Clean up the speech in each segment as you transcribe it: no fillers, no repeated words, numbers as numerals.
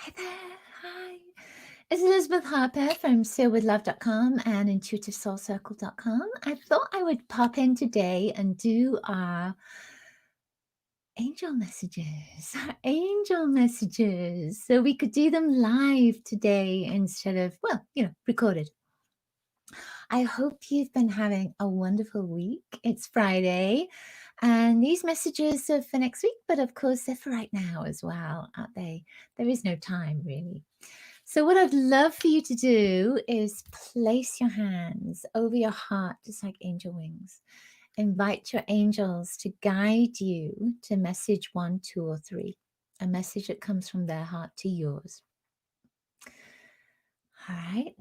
Hi there. Hi. It's Elizabeth Harper from SealWithLove.com and IntuitiveSoulCircle.com. I thought I would pop in today and do our angel messages, our angel messages. So we could do them live today instead of, well, recorded. I hope you've been having a wonderful week. It's Friday, and these messages are for next week, but of course they're for right now as well, aren't they? There is no time really. So, what I'd love for you to do is place your hands over your heart, just like angel wings. Invite your angels to guide you to message 1, 2, or 3, a message that comes from their heart to yours. All right.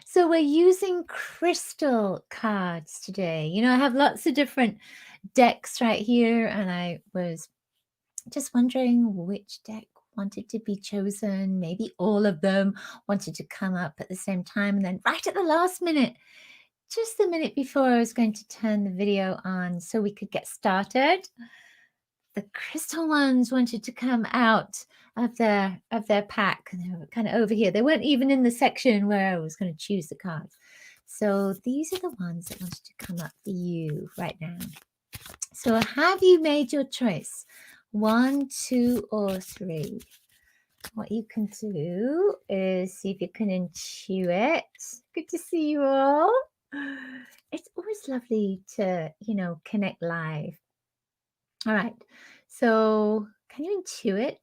So we're using crystal cards today. I have lots of different decks right here, and I was just wondering which deck wanted to be chosen. Maybe all of them wanted to come up at the same time, and then right at the last minute, just the minute before I was going to turn the video on so we could get started, the crystal ones wanted to come out of their pack, and they were kind of over here. They weren't even in the section where I was going to choose the cards. So these are the ones that wanted to come up for you right now. So have you made your choice? 1, 2, or 3? What you can do is see if you can intuit. Good to see you all. It's always lovely to, connect live. All right. So can you intuit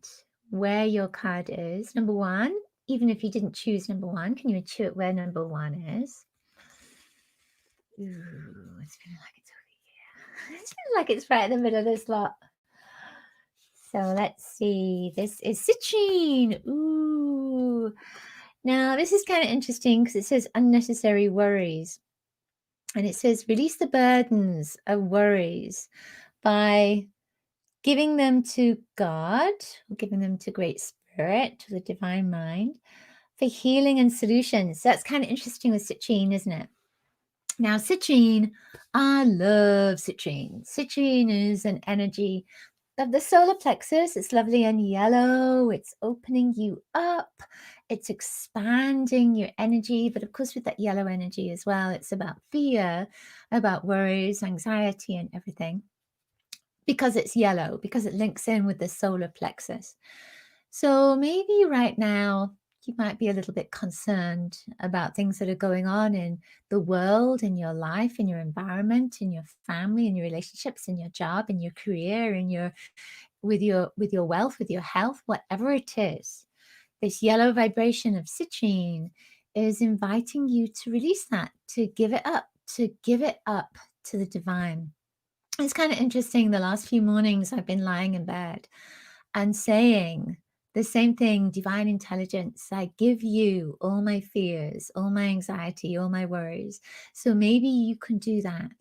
where your card is? Number 1, even if you didn't choose number 1, can you intuit where number 1 is? Ooh, it's feeling like it's over here. It's feeling like it's right in the middle of this lot. So let's see. This is citrine. Ooh. Now, this is kind of interesting because it says unnecessary worries. And it says release the burdens of worries by giving them to God, or giving them to Great Spirit, to the Divine Mind, for healing and solutions. That's kind of interesting with citrine, isn't it? Now, citrine, I love citrine. Citrine is an energy of the solar plexus. It's lovely and yellow. It's opening you up. It's expanding your energy. But of course, with that yellow energy as well, it's about fear, about worries, anxiety, and everything. Because it's yellow, because it links in with the solar plexus. So maybe right now you might be a little bit concerned about things that are going on in the world, in your life, in your environment, in your family, in your relationships, in your job, in your career, with your wealth, with your health, whatever it is. This yellow vibration of citrine is inviting you to release that, to give it up to the divine. It's kind of interesting. The last few mornings I've been lying in bed and saying the same thing, divine intelligence, I give you all my fears, all my anxiety, all my worries. So maybe you can do that,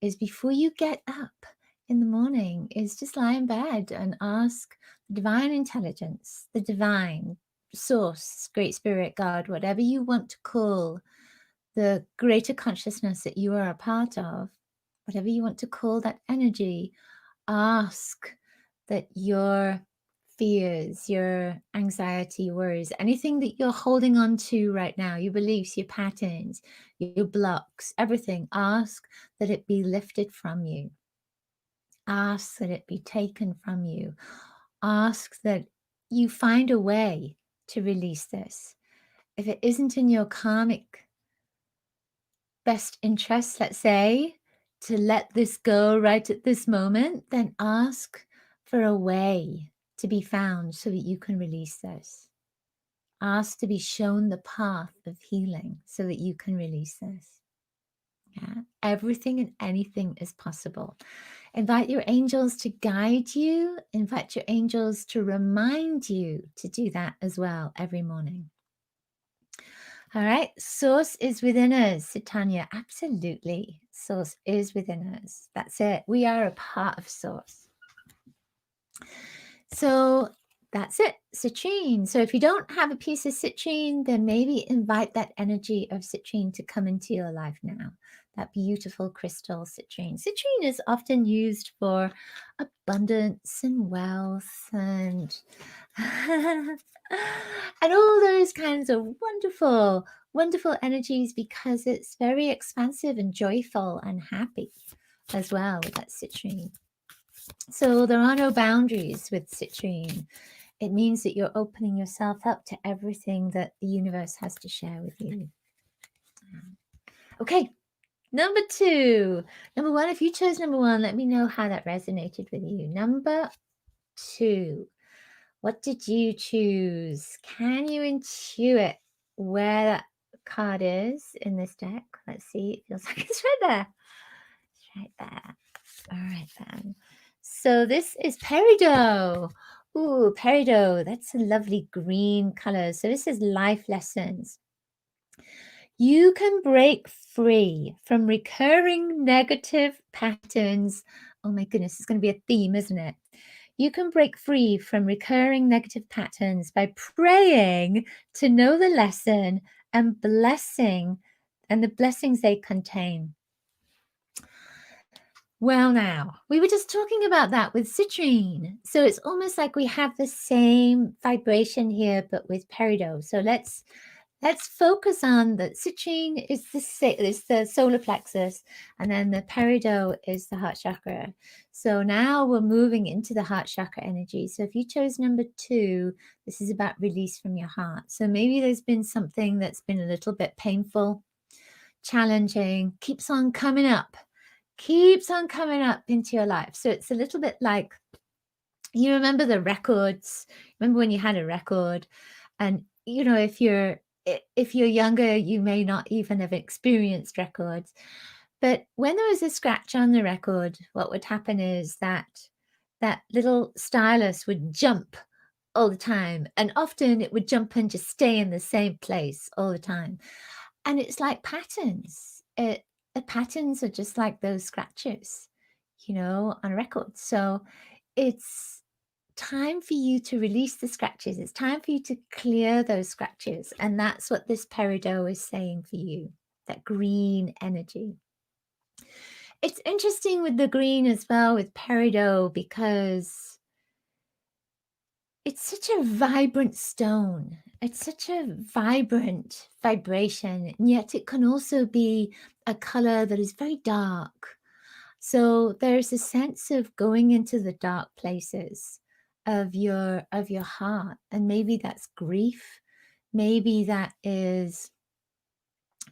is before you get up in the morning, is just lie in bed and ask the divine intelligence, the divine source, Great Spirit, God, whatever you want to call the greater consciousness that you are a part of, whatever you want to call that energy, ask that your fears, your anxiety, worries, anything that you're holding on to right now, your beliefs, your patterns, your blocks, everything, ask that it be lifted from you. Ask that it be taken from you. Ask that you find a way to release this. If it isn't in your karmic best interest, let's say, to let this go right at this moment, then ask for a way to be found so that you can release this. Ask to be shown the path of healing so that you can release this. Yeah, everything and anything is possible. Invite your angels to guide you. Invite your angels to remind you to do that as well every morning. All right, source is within us, Tanya. Absolutely. Source is within us. That's it. We are a part of source. So that's it, citrine. So if you don't have a piece of citrine, then maybe invite that energy of citrine to come into your life now. that beautiful crystal citrine. Citrine is often used for abundance and wealth and and all those kinds of wonderful, wonderful energies, because it's very expansive and joyful and happy as well with that citrine. So there are no boundaries with citrine. It means that you're opening yourself up to everything that the universe has to share with you. Okay, number 2. Number 1, if you chose number 1, let me know how that resonated with you. Number 2, what did you choose? Can you intuit where that card is in this deck? Let's see. It feels like it's right there. It's right there. All right, then. So this is peridot. Ooh, peridot. That's a lovely green color. So this is life lessons. You can break free from recurring negative patterns. Oh my goodness, it's going to be a theme, isn't it? You can break free from recurring negative patterns by praying to know the lesson and blessing and the blessings they contain. Well, now, we were just talking about that with citrine. So it's almost like we have the same vibration here, but with peridot. So let's focus on the citrine is the solar plexus, and then the peridot is the heart chakra. So now we're moving into the heart chakra energy. So if you chose number 2, this is about release from your heart. So maybe there's been something that's been a little bit painful, challenging, keeps on coming up into your life. So it's a little bit like, you remember the records, remember when you had a record, and you know, if you're younger, you may not even have experienced records, but when there was a scratch on the record, what would happen is that little stylus would jump all the time, and often it would jump and just stay in the same place all the time. And it's like patterns. The patterns are just like those scratches, you know, on a record. So it's time for you to release the scratches. It's time for you to clear those scratches. And that's what this peridot is saying for you, that green energy. It's interesting with the green as well with peridot, because it's such a vibrant stone. It's such a vibrant vibration, and yet it can also be a color that is very dark. So there's a sense of going into the dark places of your heart, and maybe that's grief, maybe that is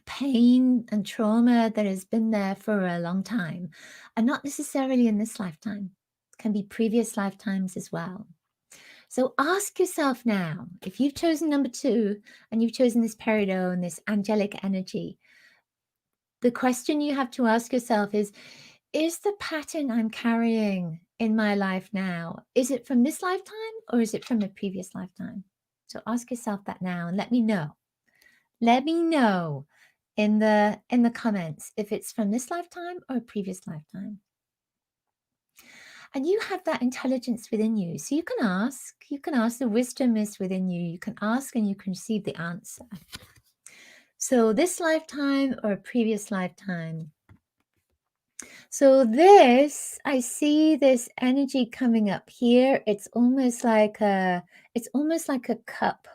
pain and trauma that has been there for a long time, and not necessarily in this lifetime. It can be previous lifetimes as well. So ask yourself now, if you've chosen number 2 and you've chosen this peridot and this angelic energy, the question you have to ask yourself is the pattern I'm carrying in my life now, is it from this lifetime or is it from a previous lifetime? So ask yourself that now and let me know. Let me know in the comments if it's from this lifetime or a previous lifetime. And you have that intelligence within you. So you can ask, the wisdom is within you. You can ask and you can receive the answer. So this lifetime or a previous lifetime. So this, I see this energy coming up here. It's almost like a cup.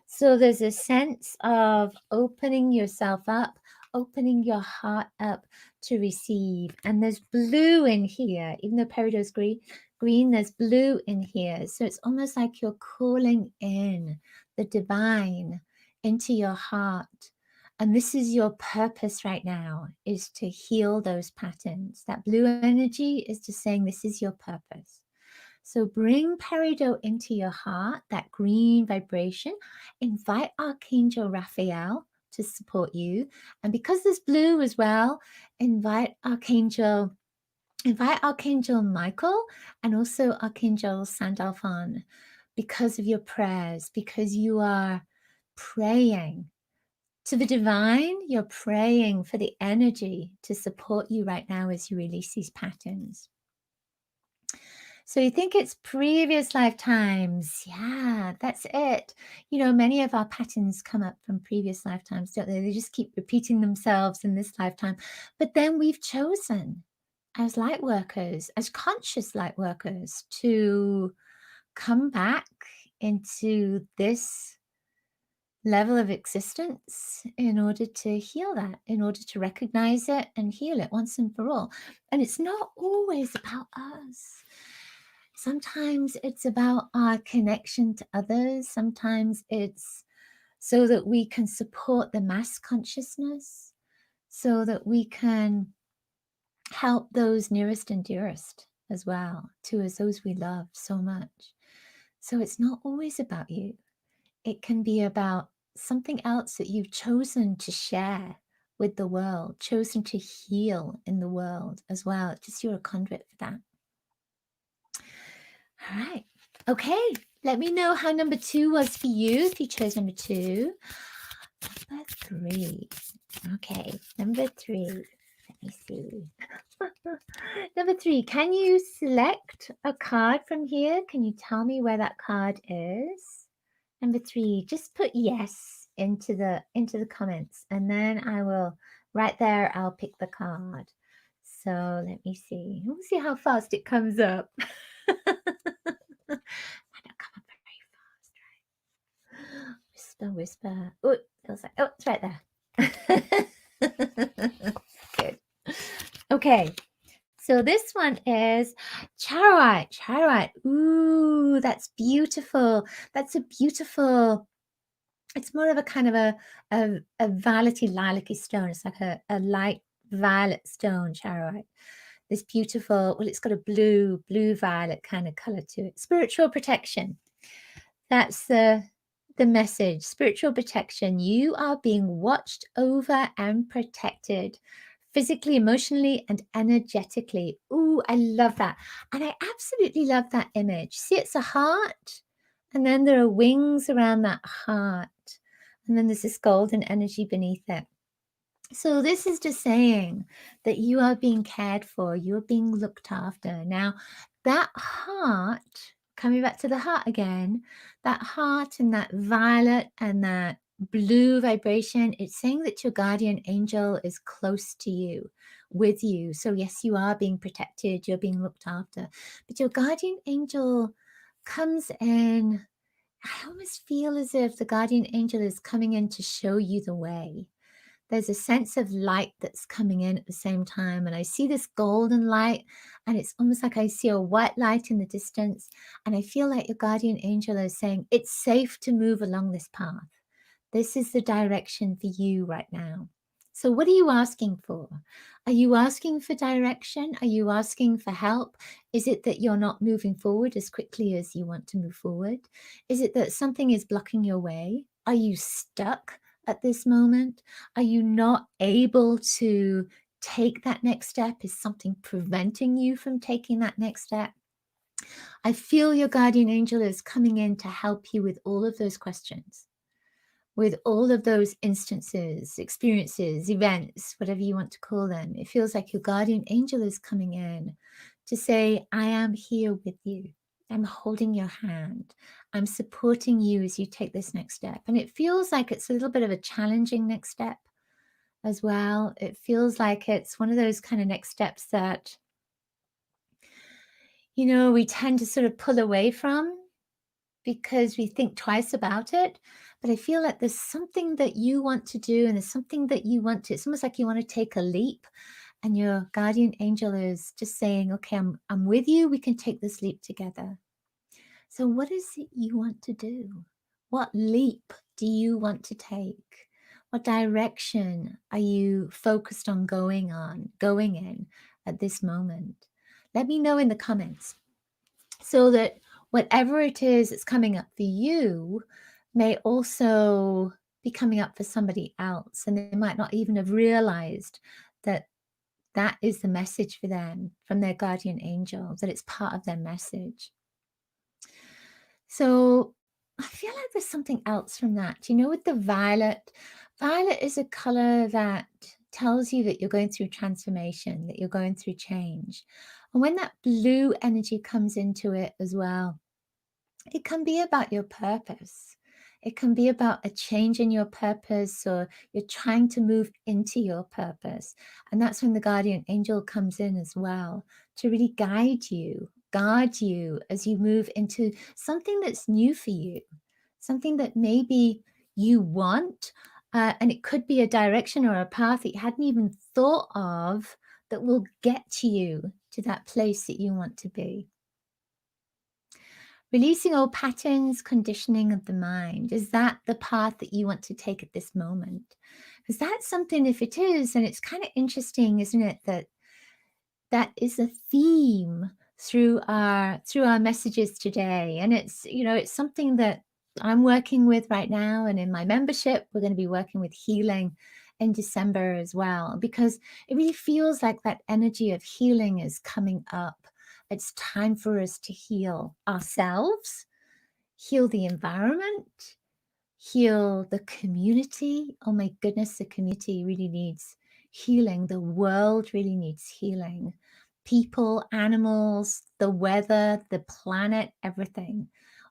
So there's a sense of opening yourself up, opening your heart up to receive. And there's blue in here, even though peridot's green, there's blue in here. So it's almost like you're calling in the divine into your heart. And this is your purpose right now, is to heal those patterns. That blue energy is just saying this is your purpose. So bring peridot into your heart, that green vibration. Invite Archangel Raphael to support you. And because there's blue as well, invite Archangel Michael and also Archangel Sandalphon, because of your prayers, because you are praying to the divine. You're praying for the energy to support you right now as you release these patterns. So you think it's previous lifetimes. Yeah, that's it. You know, many of our patterns come up from previous lifetimes, don't they? They just keep repeating themselves in this lifetime. But then we've chosen as light workers, as conscious light workers, to come back into this level of existence in order to heal that, in order to recognize it and heal it once and for all. And it's not always about us. Sometimes it's about our connection to others. Sometimes it's so that we can support the mass consciousness, so that we can help those nearest and dearest as well, to us, those we love so much. So it's not always about you. It can be about something else that you've chosen to share with the world, chosen to heal in the world as well. Just you're a conduit for that. All right. Okay. Let me know how number 2 was for you if you chose number 2. Number 3. Okay. Number 3. Let me see. Number 3. Can you select a card from here? Can you tell me where that card is? Number 3, just put yes into the comments, and then I will, right there, I'll pick the card. So let me see. We'll see how fast it comes up. Might not come up very fast, right? Whisper, whisper. Oh, it feels like, oh, it's right there. Good. Okay. So this one is charoite, charoite. Ooh, that's beautiful. That's a beautiful, it's more of a kind of a violet-y, lilac-y stone. It's like a light violet stone, charoite. This beautiful, well, it's got a blue violet kind of color to it. Spiritual protection. That's the message. Spiritual protection. You are being watched over and protected physically, emotionally, and energetically. Ooh, I love that. And I absolutely love that image. See, it's a heart, and then there are wings around that heart. And then there's this golden energy beneath it. So this is just saying that you are being cared for, you're being looked after. Now, that heart, coming back to the heart again, that heart and that violet and that blue vibration, it's saying that your guardian angel is close to you, with you. So yes, you are being protected, you're being looked after. But your guardian angel comes in. I almost feel as if the guardian angel is coming in to show you the way. There's a sense of light that's coming in at the same time. And I see this golden light, and it's almost like I see a white light in the distance. And I feel like your guardian angel is saying, it's safe to move along this path. This is the direction for you right now. So what are you asking for? Are you asking for direction? Are you asking for help? Is it that you're not moving forward as quickly as you want to move forward? Is it that something is blocking your way? Are you stuck at this moment? Are you not able to take that next step? Is something preventing you from taking that next step? I feel your guardian angel is coming in to help you with all of those questions, with all of those instances, experiences, events, whatever you want to call them. It feels like your guardian angel is coming in to say, I am here with you. I'm holding your hand. I'm supporting you as you take this next step. And it feels like it's a little bit of a challenging next step as well. It feels like it's one of those kind of next steps that, you know, we tend to sort of pull away from because we think twice about it. But I feel like there's something that you want to do, and there's something that you want to, it's almost like you want to take a leap, and your guardian angel is just saying, okay, I'm with you. We can take this leap together. So what is it you want to do? What leap do you want to take? What direction are you focused on going in at this moment? Let me know in the comments, so that whatever it is that's coming up for you may also be coming up for somebody else, and they might not even have realized that that is the message for them from their guardian angel, that it's part of their message. So I feel like there's something else from that. You know, with the violet, violet is a color that tells you that you're going through transformation, that you're going through change. And when that blue energy comes into it as well, it can be about your purpose. It can be about a change in your purpose, or you're trying to move into your purpose. And that's when the guardian angel comes in as well to really guard you as you move into something that's new for you, something that maybe you want. And it could be a direction or a path that you hadn't even thought of that will get to you to that place that you want to be. Releasing old patterns, conditioning of the mind. Is that the path that you want to take at this moment? Because that's something, if it is, and it's kind of interesting, isn't it, that that is a theme through our messages today. And it's, it's something that I'm working with right now. And in my membership, we're going to be working with healing in December as well, because it really feels like that energy of healing is coming up. It's time for us to heal ourselves, heal the environment, heal the community. Oh my goodness, the community really needs healing. The world really needs healing. People, animals, the weather, the planet, everything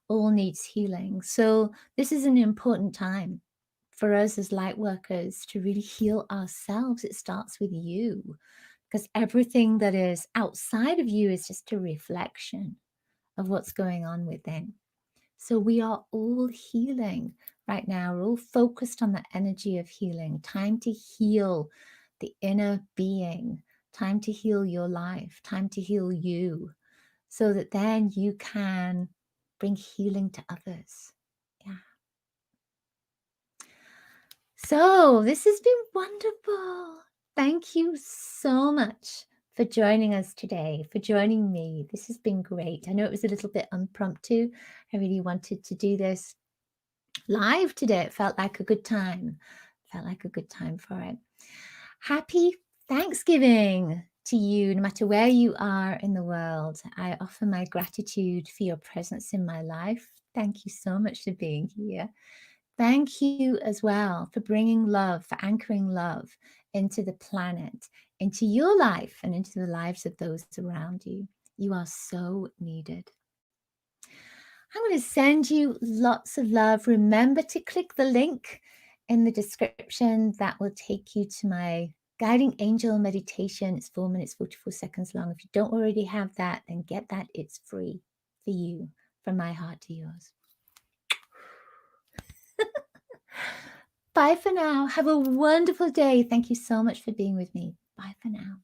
all needs healing. So this is an important time for us as light workers to really heal ourselves. It starts with you, because everything that is outside of you is just a reflection of what's going on within. So we are all healing right now. We're all focused on the energy of healing. Time to heal the inner being. Time to heal your life. Time to heal you, so that then you can bring healing to others. Yeah. So this has been wonderful. Thank you so much for joining us today, for joining me. This has been great. I know it was a little bit impromptu. I really wanted to do this live today. It felt like a good time. Felt like a good time for it. Happy Thanksgiving to you, no matter where you are in the world. I offer my gratitude for your presence in my life. Thank you so much for being here. Thank you as well for bringing love, for anchoring love into the planet, into your life, and into the lives of those around you. You are so needed. I'm going to send you lots of love. Remember to click the link in the description. That will take you to my guiding angel meditation. It's 4 minutes, 44 seconds long. If you don't already have that, then get that. It's free for you, from my heart to yours. Bye for now. Have a wonderful day. Thank you so much for being with me. Bye for now.